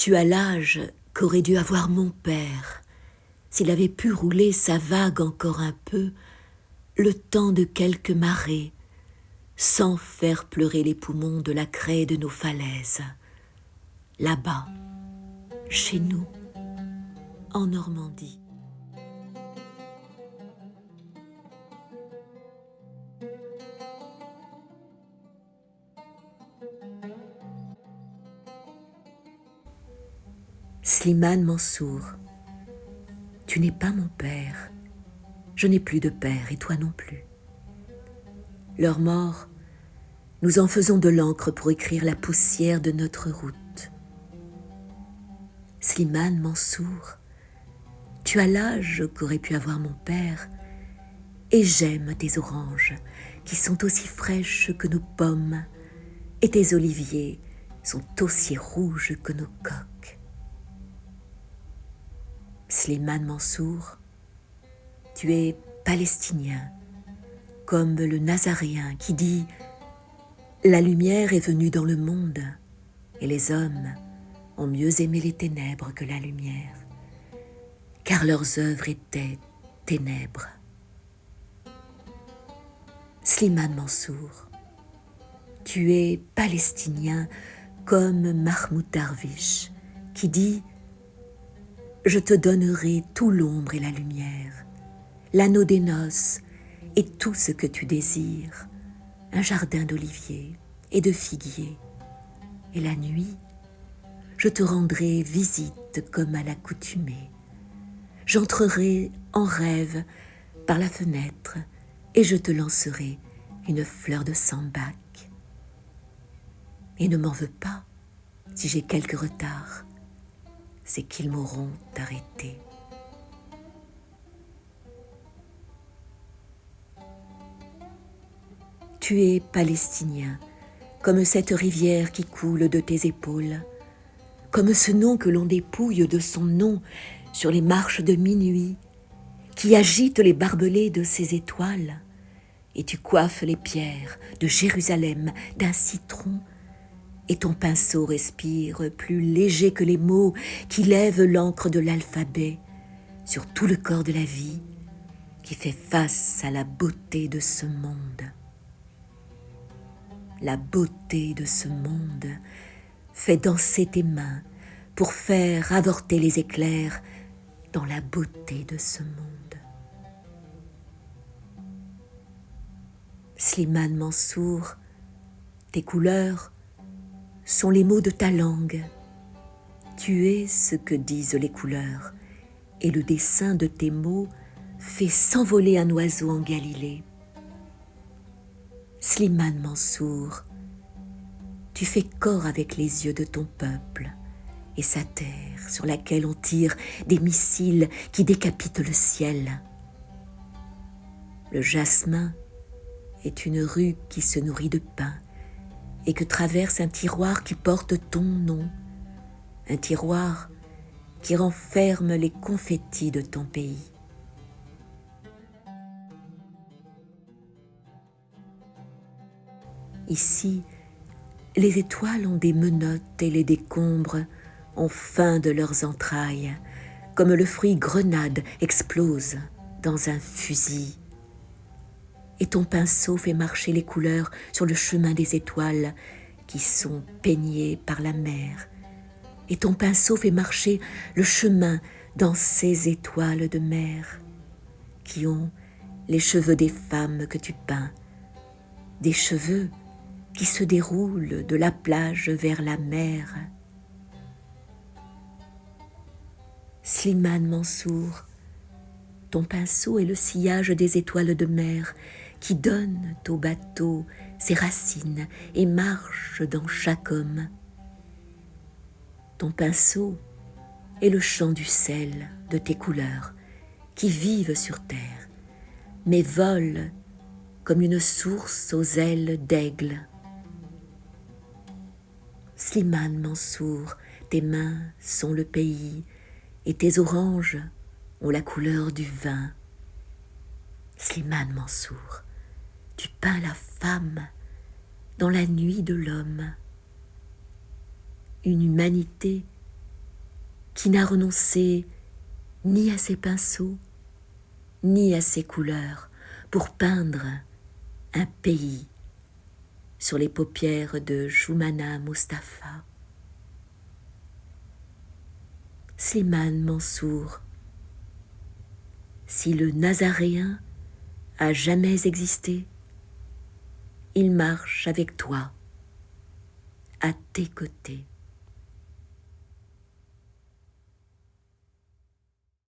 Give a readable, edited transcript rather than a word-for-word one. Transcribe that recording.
Tu as l'âge qu'aurait dû avoir mon père, s'il avait pu rouler sa vague encore un peu, le temps de quelques marées, sans faire pleurer les poumons de la craie de nos falaises. Là-bas, chez nous, en Normandie. Slimane Mansour, tu n'es pas mon père, je n'ai plus de père et toi non plus. Leur mort, nous en faisons de l'encre pour écrire la poussière de notre route. Slimane Mansour, tu as l'âge qu'aurait pu avoir mon père, et j'aime tes oranges qui sont aussi fraîches que nos pommes, et tes oliviers sont aussi rouges que nos coques. Slimane Mansour, tu es palestinien, comme le Nazaréen qui dit « La lumière est venue dans le monde, et les hommes ont mieux aimé les ténèbres que la lumière, car leurs œuvres étaient ténèbres. » Slimane Mansour, tu es palestinien comme Mahmoud Darwish qui dit « Je te donnerai tout l'ombre et la lumière, l'anneau des noces et tout ce que tu désires, un jardin d'oliviers et de figuiers. Et la nuit, je te rendrai visite comme à l'accoutumée. J'entrerai en rêve par la fenêtre et je te lancerai une fleur de sambac. Et ne m'en veux pas si j'ai quelque retard, c'est qu'ils m'auront arrêté. Tu es palestinien, comme cette rivière qui coule de tes épaules, comme ce nom que l'on dépouille de son nom sur les marches de minuit, qui agite les barbelés de ses étoiles, et tu coiffes les pierres de Jérusalem d'un citron, et ton pinceau respire plus léger que les mots qui lèvent l'encre de l'alphabet sur tout le corps de la vie qui fait face à la beauté de ce monde. La beauté de ce monde fait danser tes mains pour faire avorter les éclairs dans la beauté de ce monde. Slimane Mansour, tes couleurs sont les mots de ta langue. Tu es ce que disent les couleurs, et le dessin de tes mots fait s'envoler un oiseau en Galilée. Slimane Mansour, tu fais corps avec les yeux de ton peuple et sa terre sur laquelle on tire des missiles qui décapitent le ciel. Le jasmin est une rue qui se nourrit de pain et que traverse un tiroir qui porte ton nom, un tiroir qui renferme les confettis de ton pays. Ici, les étoiles ont des menottes et les décombres ont faim de leurs entrailles, comme le fruit grenade explose dans un fusil. Et ton pinceau fait marcher les couleurs sur le chemin des étoiles qui sont peignées par la mer. Et ton pinceau fait marcher le chemin dans ces étoiles de mer qui ont les cheveux des femmes que tu peins, des cheveux qui se déroulent de la plage vers la mer. Slimane Mansour, ton pinceau est le sillage des étoiles de mer qui donnent au bateau ses racines et marchent dans chaque homme. Ton pinceau est le chant du sel de tes couleurs qui vivent sur terre, mais volent comme une source aux ailes d'aigle. Slimane Mansour, tes mains sont le pays et tes oranges ont la couleur du vin. Slimane Mansour, tu peins la femme dans la nuit de l'homme. Une humanité qui n'a renoncé ni à ses pinceaux, ni à ses couleurs pour peindre un pays sur les paupières de Joumana Mustapha. Slimane Mansour, si le Nazaréen a jamais existé, il marche avec toi, à tes côtés.